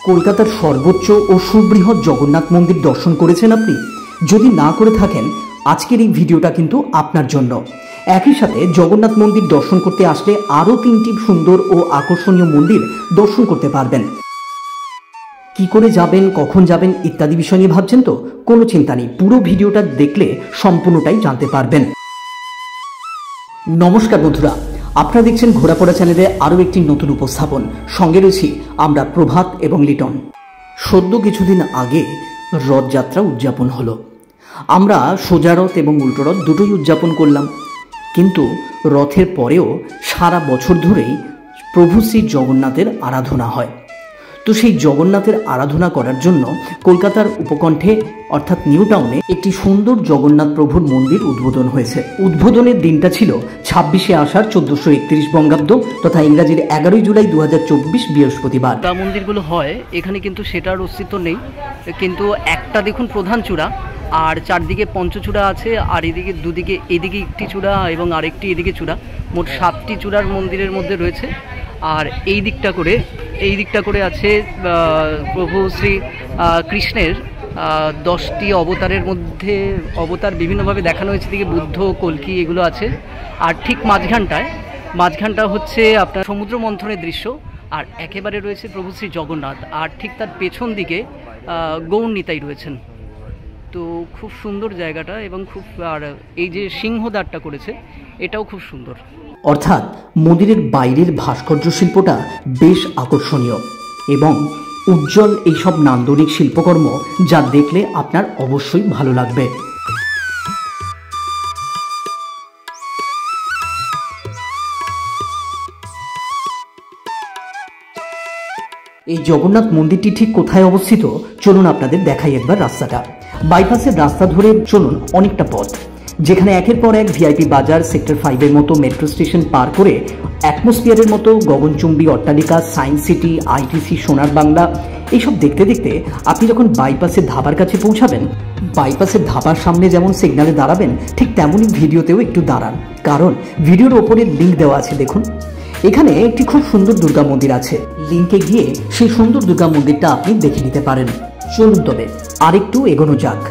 কলকাতার সর্বোচ্চ ও সুবৃহৎ জগন্নাথ মন্দির দর্শন করেছেন আপনি? যদি না করে থাকেন, আজকের এই ভিডিওটা কিন্তু আপনার জন্য। একই সাথে জগন্নাথ মন্দির দর্শন করতে আসলে আরও 3টি সুন্দর ও আকর্ষণীয় মন্দির দর্শন করতে পারবেন। কি করে যাবেন, কখন যাবেন ইত্যাদি বিষয় নিয়ে ভাবছেন তো? কোনো চিন্তা নেই, পুরো ভিডিওটা দেখলে সম্পূর্ণটাই জানতে পারবেন। নমস্কার বন্ধুরা, আপনারা দেখছেন ঘোরাপড়া চ্যানেলে আরও একটি নতুন উপস্থাপন। সঙ্গে রয়েছি আমরা প্রভাত এবং লিটন। সদ্য কিছুদিন আগে রথযাত্রা উদযাপন হলো। আমরা সোজা রথ এবং উল্টো রথ দুটোই উদযাপন করলাম। কিন্তু রথের পরেও সারা বছর ধরেই প্রভু শ্রী জগন্নাথের আরাধনা হয়। তো সেই জগন্নাথের আরাধনা করার জন্য কলকাতার উপকণ্ঠে অর্থাৎ নিউ টাউনে একটি সুন্দর জগন্নাথ প্রভুর মন্দির উদ্বোধন হয়েছে। উদ্বোধনের দিনটা ছিল 26শে আষাঢ় 1431 বঙ্গাব্দ তথা ইংরাজির 11ই জুলাই 2024 বৃহস্পতিবার। মন্দিরগুলো হয় এখানে কিন্তু সেটার অস্তিত্ব নেই, কিন্তু একটা দেখুন প্রধান চূড়া, আর চারদিকে পঞ্চচূড়া আছে, আর এদিকে দুদিকে, এদিকে একটি চূড়া এবং আরেকটি এদিকে চূড়া, মোট 7টি চূড়ার মন্দিরের মধ্যে রয়েছে। আর এই দিকটা করে আছে প্রভু শ্রী কৃষ্ণের 10টি অবতারের মধ্যে অবতার বিভিন্নভাবে দেখানো হয়েছে। দিকে বুদ্ধ, কল্কি এগুলো আছে। আর ঠিক মাঝখানটা হচ্ছে আপনার সমুদ্র মন্থনের দৃশ্য, আর একেবারে রয়েছে প্রভু শ্রী জগন্নাথ, আর ঠিক তার পেছন দিকে গৌর নিতাই রয়েছেন। তো খুব সুন্দর জায়গাটা, এবং খুব, আর এই যে সিংহদ্বারটা করেছে এটাও খুব সুন্দর। অর্থাৎ মন্দিরের বাইরের ভাস্কর্য শিল্পটা বেশ আকর্ষণীয় এবং উজ্জ্বল। এইসব নান্দনিক শিল্পকর্ম যা দেখলে আপনার অবশ্যই ভালো লাগবে। এই জগন্নাথ মন্দিরটি ঠিক কোথায় অবস্থিত চলুন আপনাদের দেখাই একবার রাস্তাটা। বাইপাসের রাস্তা ধরে চলুন অনেকটা পথ, যেখানে একের পর এক ভিআইপি বাজার, সেক্টর 5-এর মতো মেট্রো স্টেশন পার করে অ্যাটমসফিয়ারের মতো গগনচুম্বী অট্টালিকা, সায়েন্স সিটি, আইটিসি, সোনার বাংলা এইসব দেখতে দেখতে আপনি যখন বাইপাসের ধাবার কাছে পৌঁছাবেন, বাইপাসের ধাবার সামনে যেমন সিগন্যালে দাঁড়াবেন ঠিক তেমনই ভিডিওতেও একটু দাঁড়ান, কারণ ভিডিওর ওপরে লিঙ্ক দেওয়া আছে। দেখুন, এখানে একটি খুব সুন্দর দুর্গা মন্দির আছে। লিঙ্কে গিয়ে সেই সুন্দর দুর্গা মন্দিরটা আপনি দেখে নিতে পারেন। চলুন তবে আরেকটু এগোনো যাক।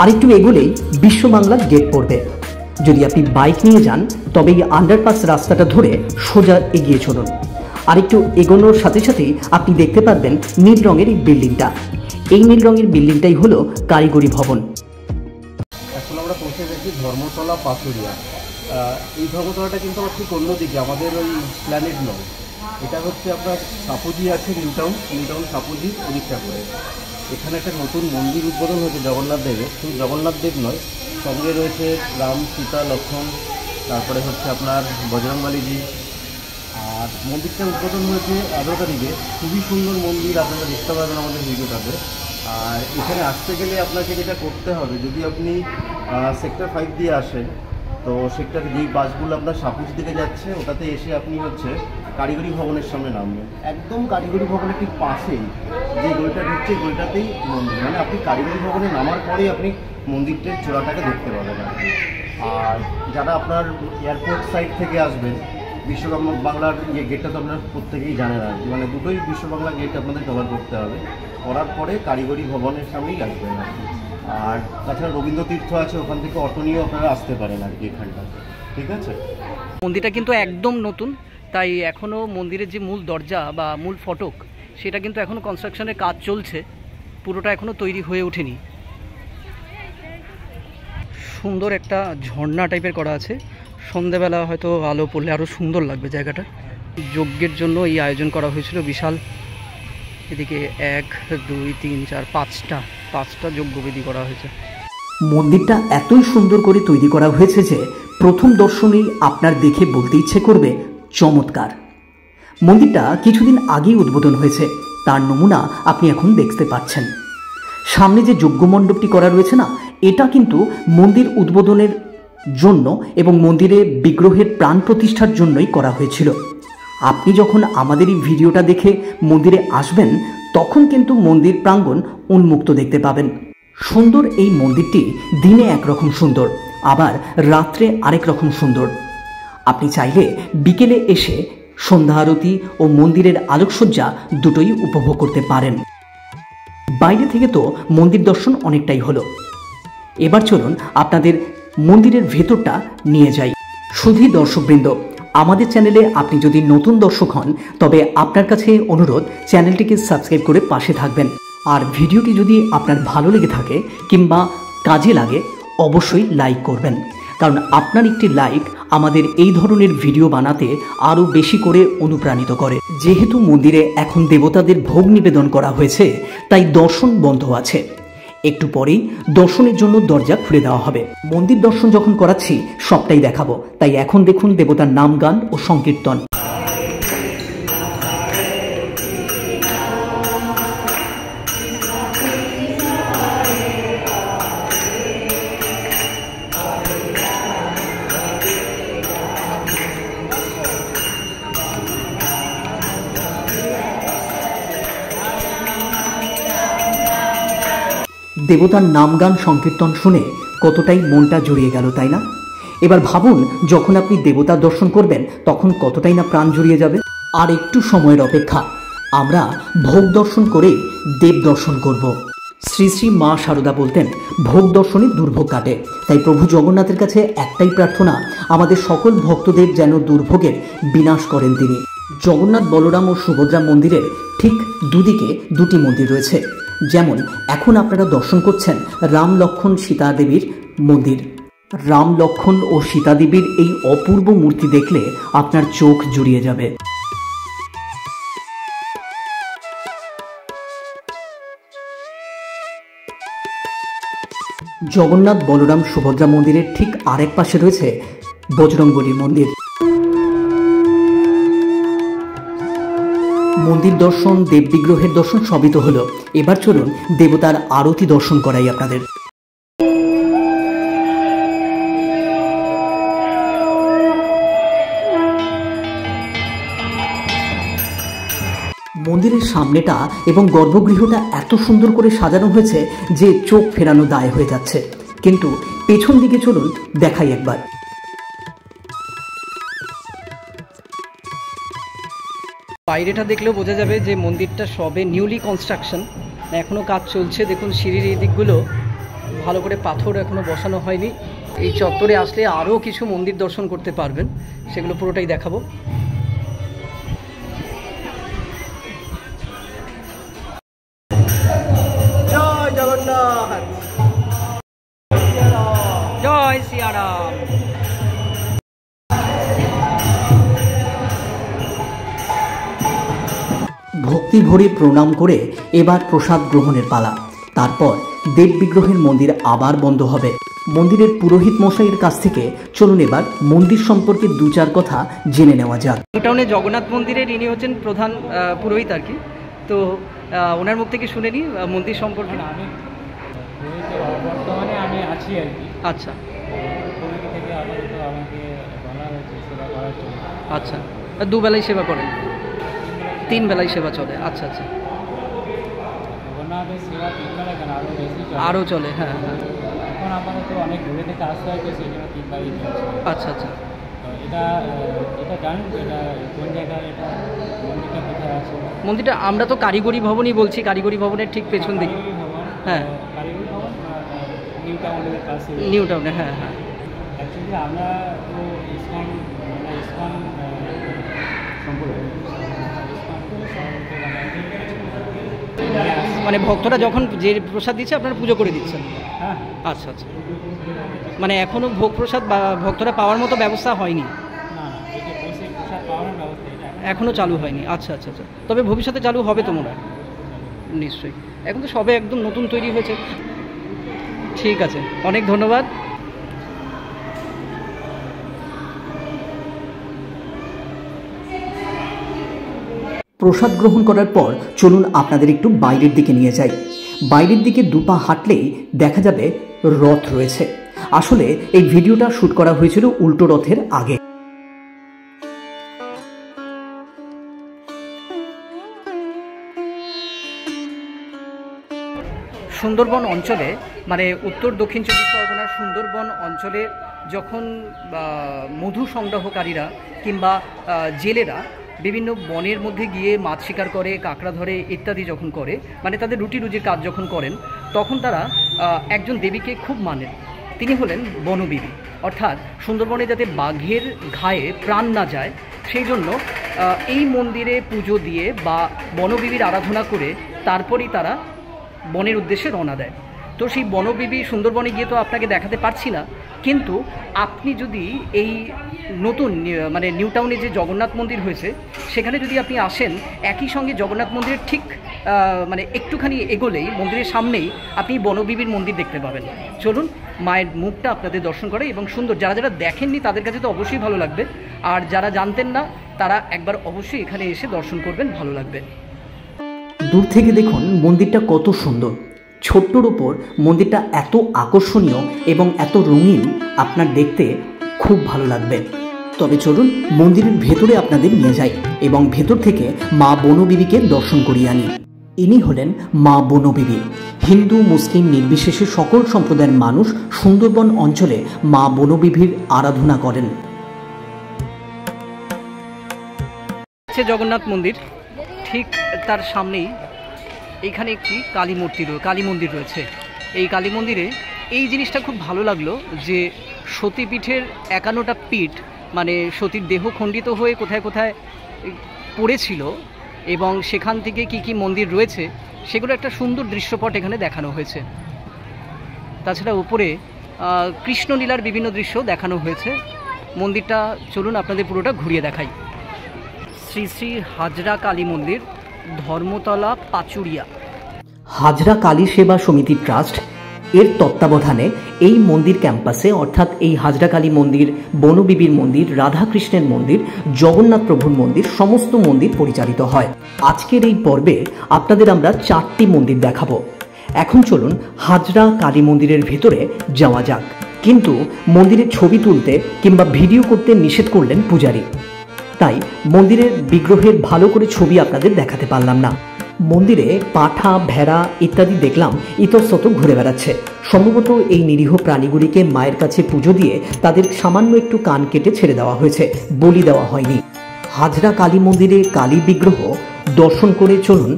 আরেকটু এগোলেই বিশ্ব বাংলার গেট পড়বে। যদি আপনি বাইক নিয়ে যান তবে এই আন্ডারপাস রাস্তাটা ধরে সোজা এগিয়ে চলুন। আরেকটু এগোনোর সাথে সাথে আপনি দেখতে পারবেন নীল রঙের এই বিল্ডিংটা। এই নীল রঙের বিল্ডিংটাই হলো কারিগরি ভবন। এখন আমরা পৌঁছে গেছি ধর্মতলা পাথুরিয়া। এই ধর্মতলাটা কিন্তু আমার ঠিক অন্যদিকে, আমাদের ওই প্ল্যানেট নয়। এটা হচ্ছে আপনার সাপুজি আছে, নিউ টাউন সাপুজি ওদিকটা করে। এখানে একটা নতুন মন্দির উদ্বোধন হয়েছে জগন্নাথ দেবের। শুধু জগন্নাথ দেব নয়, সঙ্গে রয়েছে রাম, সীতা, লক্ষ্মণ, তারপরে হচ্ছে আপনার বজরংবলীজি। আর মন্দিরটা উদ্বোধন হয়েছে 11 তারিখে। খুবই সুন্দর মন্দির, আপনারা দেখতে পাবেন আমাদের ভিডিওটাতে। আর এখানে আসতে গেলে আপনাকে যেটা করতে হবে, যদি আপনি সেক্টর 5 দিয়ে আসেন, তো সেক্টর যেই বাসগুলো আপনার সাপুজি দিকে যাচ্ছে, ওটাতে এসে আপনি হচ্ছে কারিগরি ভবনের সামনে নামবেন। একদম কারিগরি ভবনের ঠিক পাশেই যে গলিটা ঢুকছে, গলিটাতেই মন্দির। মানে আপনি কারিগরি ভবনে নামার পরেই আপনি মন্দিরটার চূড়াটাকে দেখতে পাবেন আর কি। আর যারা আপনার এয়ারপোর্ট সাইড থেকে আসবেন, বিশ্বকর্মা বাংলার গেটটা তো আপনারা প্রত্যেকেই জানেন আর কি। মানে দুটোই বিশ্ব বাংলা গেট আপনাদের কভার করতে হবে। করার পরে কারিগরি ভবনের সামনেই আসবেন আর কি। আর তাছাড়া রবীন্দ্র তীর্থ আছে, ওখান থেকে অটো নিয়েও আপনারা আসতে পারেন আর কি এখানটা। ঠিক আছে, মন্দিরটা কিন্তু একদম নতুন, তাই এখনও মন্দিরের যে মূল দরজা বা মূল ফটক সেটা কিন্তু এখনও কনস্ট্রাকশনের কাজ চলছে, পুরোটা এখনও তৈরি হয়ে ওঠেনি। সুন্দর একটা ঝর্ণা টাইপের করা আছে, সন্ধ্যেবেলা হয়তো আলো পড়লে আরও সুন্দর লাগবে জায়গাটা। যজ্ঞের জন্য এই আয়োজন করা হয়েছিল বিশাল। এদিকে 1, 2, 3, 4, 5টা যজ্ঞবেদী করা হয়েছে। মন্দিরটা এতই সুন্দর করে তৈরি করা হয়েছে যে প্রথম দর্শনেই আপনার দেখে বলতে ইচ্ছে করবে চমৎকার। মন্দিরটা কিছুদিন আগেই উদ্বোধন হয়েছে, তার নমুনা আপনি এখন দেখতে পাচ্ছেন। সামনে যে যজ্ঞ মণ্ডপটি করা রয়েছে না, এটা কিন্তু মন্দির উদ্বোধনের জন্য এবং মন্দিরে বিগ্রহের প্রাণ প্রতিষ্ঠার জন্যই করা হয়েছিল। আপনি যখন আমাদের এই ভিডিওটা দেখে মন্দিরে আসবেন, তখন কিন্তু মন্দির প্রাঙ্গণ উন্মুক্ত দেখতে পাবেন। সুন্দর এই মন্দিরটি দিনে একরকম সুন্দর, আবার রাত্রে আরেক রকম সুন্দর। আপনি চাইলে বিকেলে এসে সন্ধ্যা আরতি ও মন্দিরের আলোকসজ্জা দুটোই উপভোগ করতে পারেন। বাইরে থেকে তো মন্দির দর্শন অনেকটাই হলো, এবার চলুন আপনাদের মন্দিরের ভেতরটা নিয়ে যাই। শুধু দর্শকবৃন্দ, আমাদের চ্যানেলে আপনি যদি নতুন দর্শক হন তবে আপনার কাছে অনুরোধ, চ্যানেলটিকে সাবস্ক্রাইব করে পাশে থাকবেন। আর ভিডিওটি যদি আপনার ভালো লেগে থাকে কিংবা কাজে লাগে অবশ্যই লাইক করবেন, কারণ আপনার একটি লাইক আমাদের এই ধরনের ভিডিও বানাতে আরও বেশি করে অনুপ্রাণিত করে। যেহেতু মন্দিরে এখন দেবতাদের ভোগ নিবেদন করা হয়েছে তাই দর্শন বন্ধ আছে, একটু পরেই দর্শনের জন্য দরজা খুলে দেওয়া হবে। মন্দির দর্শন যখন করাচ্ছি সবটাই দেখাবো, তাই এখন দেখুন দেবতার নাম, গান ও সংকীর্তন। দেবতার নাম, গান, সংকীর্তন শুনে কতটাই মনটা জুড়িয়ে গেল, তাই না? এবার ভাবুন, যখন আপনি দেবতার দর্শন করবেন তখন কতটাই না প্রাণ জুড়িয়ে যাবে। আর একটু সময়ের অপেক্ষা, আমরা ভোগ দর্শন করে দেব দর্শন করব। শ্রী শ্রী মা শারদা বলতেন, ভোগ দর্শনে দুর্ভোগ কাটে। তাই প্রভু জগন্নাথের কাছে একটাই প্রার্থনা, আমাদের সকল ভক্তদের যেন দুর্ভোগের বিনাশ করেন তিনি। জগন্নাথ, বলরাম ও সুভদ্রা মন্দিরের ঠিক দুদিকে দুটি মন্দির রয়েছে। যেমন এখন আপনারা দর্শন করছেন রাম, লক্ষ্মণ, সীতা দেবীর মন্দির। রাম, লক্ষ্মণ ও সীতা দেবীর এই অপূর্ব মূর্তি দেখলে আপনার চোখ জুড়িয়ে যাবে। জগন্নাথ, বলরাম, সুভদ্রা মন্দিরের ঠিক আরেক পাশে রয়েছে বজরংবলীর মন্দির। মন্দির দর্শন, দেব বিগ্রহের দর্শন সবই তো হলো, এবার চলুন দেবতার আরতি দর্শন করাই আপনাদের। মন্দিরের সামনেটা এবং গর্ভগৃহটা এত সুন্দর করে সাজানো হয়েছে যে চোখ ফেরানো দায় হয়ে যাচ্ছে। কিন্তু পেছন দিকে চলুন দেখাই একবার। বাইরেটা দেখলেও বোঝা যাবে যে মন্দিরটা সবে নিউলি কনস্ট্রাকশন, এখনও কাজ চলছে। দেখুন সিঁড়ির এই দিকগুলো ভালো করে পাথর এখনও বসানো হয়নি। এই চত্বরে আসলে আরও কিছু মন্দির দর্শন করতে পারবেন, সেগুলো পুরোটাই দেখাবো। জয় জগন্নাথ, জয় সিয়ারাম। ভক্তি ভরে প্রণাম করে এবার প্রসাদ গ্রহণের পালা। তারপর দেব বিগ্রহের মন্দির আবার বন্ধ হবে। মন্দিরের পুরোহিত মশাইয়ের কাছ থেকে চলুন এবার মন্দির সম্পর্কে দু চার কথা জেনে নেওয়া যাক। টাউনে জগন্নাথ মন্দিরের ইনি হচ্ছেন প্রধান পুরোহিত আর কি, তো ওনার মুখ থেকে শুনে নিই মন্দির সম্পর্কে। আমি বর্তমানে আমি আছি আর কি। আচ্ছা, কমিটি থেকে আপাতত আমাকে বলা হয়েছে সেবা করার জন্য। আচ্ছা, দুবেলায় সেবা করেন? 3 বেলায় সেবা চলে। আচ্ছা আচ্ছা, জগন্নাথের সেবা 3 বেলা কেন, আরও বেশি চলে। আরও চলে, হ্যাঁ হ্যাঁ। এখন আপাতত অনেক দূরে থেকে আসতে হয়, তো সেই জন্য 3 বেলাই চলছে। আচ্ছা আচ্ছা, তো এটা জানেন যে এটা কোন জায়গায়, এটা মন্দিরটা কোথায় আছে? মন্দিরটা আমরা তো কারিগরি ভবনই বলছি, কারিগরি ভবনের ঠিক পেছন দিকে। কারিগরি ভবন, হ্যাঁ, কারিগরি ভবন নিউ টাউনের কাছে। নিউ টাউনে, হ্যাঁ হ্যাঁ। অ্যাকচুয়ালি আমরা তো ইসকন মানে ভক্তরা যখন যে প্রসাদ দিচ্ছে আপনারা পুজো করে দিচ্ছেন? হ্যাঁ। আচ্ছা আচ্ছা, মানে এখনও ভোগ প্রসাদ বা ভক্তরা পাওয়ার মতো ব্যবস্থা হয়নি? না না, এই যে বসে প্রসাদ পাওয়ার ব্যবস্থা এটা এখনও চালু হয়নি। আচ্ছা আচ্ছা আচ্ছা, তবে ভবিষ্যতে চালু হবে তো মনে হয়? নিশ্চয়ই, এখন তো সবে একদম নতুন তৈরি হয়েছে। ঠিক আছে, অনেক ধন্যবাদ। প্রসাদ গ্রহণ করার পর চলুন আপনাদের একটু বাইরের দিকে নিয়ে যাই। বাইরের দিকে দুপা হাঁটলেই দেখা যাবে রথ রয়েছে। আসলে এই ভিডিওটা শ্যুট করা হয়েছিল উল্টো রথের আগে। সুন্দরবন অঞ্চলে, মানে উত্তর দক্ষিণ 24 পরগনার সুন্দরবন অঞ্চলে যখন মধু সংগ্রহকারীরা কিংবা জেলেরা বিভিন্ন বনের মধ্যে গিয়ে মাছ শিকার করে, কাঁকড়া ধরে ইত্যাদি যখন করে, মানে তাদের রুটি রুজির কাজ যখন করেন, তখন তারা একজন দেবীকে খুব মানেন। তিনি হলেন বনবিবি, অর্থাৎ সুন্দরবনে যাতে বাঘের ঘায়ে প্রাণ না যায় সেই জন্য এই মন্দিরে পুজো দিয়ে বা বনবিবির আরাধনা করে তারপরেই তারা বনের উদ্দেশ্যে রওনা দেয়। তো সেই বনবিবি সুন্দরবনে গিয়ে তো আপনাকে দেখাতে পারছি না, কিন্তু আপনি যদি এই নতুন মানে নিউ টাউনে যে জগন্নাথ মন্দির হয়েছে সেখানে যদি আপনি আসেন, একই সঙ্গে জগন্নাথ মন্দিরের ঠিক মানে একটুখানি এগোলেই মন্দিরের সামনেই আপনি বনবিবির মন্দির দেখতে পাবেন। চলুন মায়ের মুখটা আপনাদের দর্শন করে, এবং সুন্দর, যারা যারা দেখেননি তাদের কাছে তো অবশ্যই ভালো লাগবে, আর যারা জানতেন না তারা একবার অবশ্যই এখানে এসে দর্শন করবেন, ভালো লাগবে। দূর থেকে দেখুন মন্দিরটা কত সুন্দর, ছোট্টর উপর মন্দিরটা এত আকর্ষণীয় এবং এত রঙিন, আপনার দেখতে খুব ভালো লাগবে। তবে চলুন মন্দিরের ভেতরে আপনাদের নিয়ে যাই এবং ভেতর থেকে মা বনবিবিকে দর্শন করিয়ে আনি। ইনি হলেন মা বনবিবি। হিন্দু মুসলিম নির্বিশেষে সকল সম্প্রদায়ের মানুষ সুন্দরবন অঞ্চলে মা বনবিবির আরাধনা করেন। জগন্নাথ মন্দির, ঠিক তার সামনেই এইখানে একটি কালী মন্দির রয়েছে। এই কালী মন্দিরে এই জিনিসটা খুব ভালো লাগলো যে সতীপীঠের 51টা পীঠ, মানে সতীর দেহ খণ্ডিত হয়ে কোথায় কোথায় পড়েছিল এবং সেখান থেকে কি কি মন্দির রয়েছে সেগুলো একটা সুন্দর দৃশ্যপট এখানে দেখানো হয়েছে। তাছাড়া উপরে কৃষ্ণলীলার বিভিন্ন দৃশ্য দেখানো হয়েছে। মন্দিরটা চলুন আপনাদের পুরোটা ঘুরিয়ে দেখাই। শ্রী শ্রী হাজরা কালী মন্দির, ধর্মতলা, পাচুরিয়া। হাজরা কালী সেবা সমিতি ট্রাস্ট এর তত্ত্বাবধানে এই মন্দির ক্যাম্পাসে, অর্থাৎ এই হাজরা কালী মন্দির, বনবিবির মন্দির, রাধাকৃষ্ণের মন্দির, জগন্নাথ প্রভুর মন্দির, সমস্ত মন্দির পরিচালিত হয়। আজকের এই পর্বে আপনাদের আমরা 4টি মন্দির দেখাবো। এখন চলুন হাজরা কালী মন্দিরের ভেতরে যাওয়া যাক। কিন্তু মন্দিরের ছবি তুলতে কিংবা ভিডিও করতে নিষেধ করলেন পূজারী, তাই মন্দিরের বিগ্রহের ভালো করে ছবি আপনাদের দেখাতে পারলাম না। মন্দিরে পাঠা, ভেড়া ইত্যাদি দেখলাম ইতস্তত ঘুরে বেড়াচ্ছে। সম্ভবত এই নিরীহ প্রাণীগুলিকে মায়ের কাছে পুজো দিয়ে তাদের সামান্য একটু কান কেটে ছেড়ে দেওয়া হয়েছে, বলি দেওয়া হয়নি। হাজরা কালী মন্দিরে কালী বিগ্রহ দর্শন করে চলুন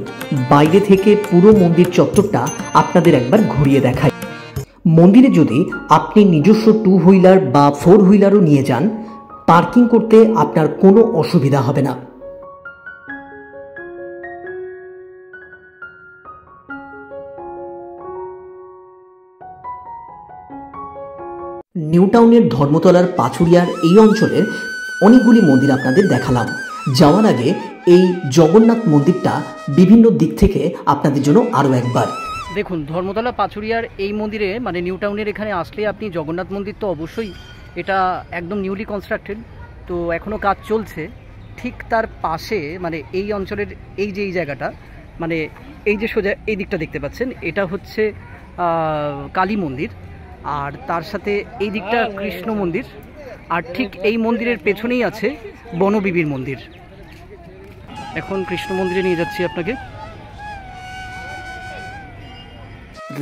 বাইরে থেকে পুরো মন্দির চত্বরটা আপনাদের একবার ঘুরিয়ে দেখাই। মন্দিরে যদি আপনি নিজস্ব 2 হুইলার বা 4 হুইলারও নিয়ে যান, পার্কিং করতে আপনার কোনো অসুবিধা হবে না। নিউ টাউনের ধর্মতলার পাচুরিয়ার এই অঞ্চলের অনেকগুলি মন্দির আপনাদের দেখালাম। যাওয়ার আগে এই জগন্নাথ মন্দিরটা বিভিন্ন দিক থেকে আপনাদের জন্য আরও একবার দেখুন। ধর্মতলা পাচুরিয়ার এই মন্দিরে, মানে নিউ টাউনের এখানে আসলে আপনি জগন্নাথ মন্দির তো অবশ্যই, এটা একদম নিউলি কনস্ট্রাক্টেড, তো এখনও কাজ চলছে। ঠিক তার পাশে, মানে এই অঞ্চলের এই যে এই জায়গাটা, মানে এই যে সোজা এই দিকটা দেখতে পাচ্ছেন, এটা হচ্ছে কালী মন্দির, আর তার সাথে এই দিকটা কৃষ্ণ মন্দির, আর ঠিক এই মন্দিরের পেছনেই আছে বনবিবির মন্দির। এখন কৃষ্ণ মন্দিরে নিয়ে যাচ্ছি আপনাকে।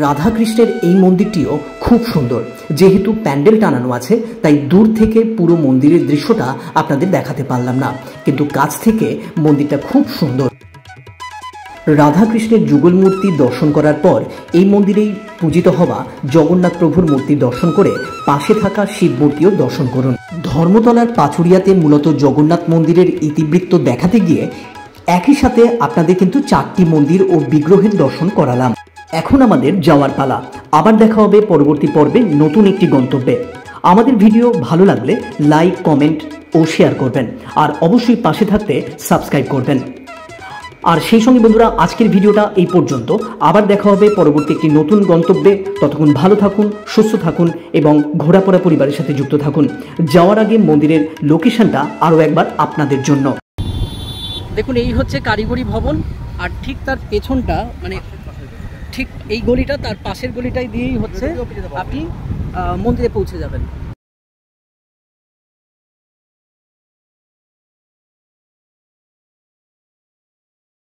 রাধাকৃষ্ণের এই মন্দিরটিও খুব সুন্দর। যেহেতু প্যান্ডেল টানানো আছে তাই দূর থেকে পুরো মন্দিরের দৃশ্যটা আপনাদের দেখাতে পারলাম না, কিন্তু কাছ থেকে মন্দিরটা খুব সুন্দর। রাধাকৃষ্ণের যুগল মূর্তি দর্শন করার পর এই মন্দিরেই পূজিত হওয়া জগন্নাথ প্রভুর মূর্তি দর্শন করে পাশে থাকা শিব মূর্তিও দর্শন করুন। ধর্মতলার পাচুরিয়াতে মূলত জগন্নাথ মন্দিরের ইতিবৃত্ত দেখাতে গিয়ে একই সাথে আপনাদের কিন্তু 4টি মন্দির ও বিগ্রহের দর্শন করালাম। এখন আমাদের যাওয়ার পালা। আবার দেখা হবে পরবর্তী পর্বে নতুন একটি গন্তব্যে। আমাদের ভিডিও ভালো লাগলে লাইক, কমেন্ট ও শেয়ার করবেন, আর অবশ্যই পাশে থাকতে সাবস্ক্রাইব করবেন। আর সেই সঙ্গে বন্ধুরা, আজকের ভিডিওটা এই পর্যন্ত। আবার দেখা হবে পরবর্তী একটি নতুন গন্তব্যে। ততক্ষণ ভালো থাকুন, সুস্থ থাকুন এবং ঘোরাফেরা পরিবারের সাথে যুক্ত থাকুন। যাওয়ার আগে মন্দিরের লোকেশনটা আরও একবার আপনাদের জন্য দেখুন। এই হচ্ছে কারিগরি ভবন, আর ঠিক তার পেছনটা, মানে ঠিক এই গলিটা, তার পাশের গলিটাই দিয়েই হচ্ছে আপনি মন্দিরে পৌঁছে যাবেন।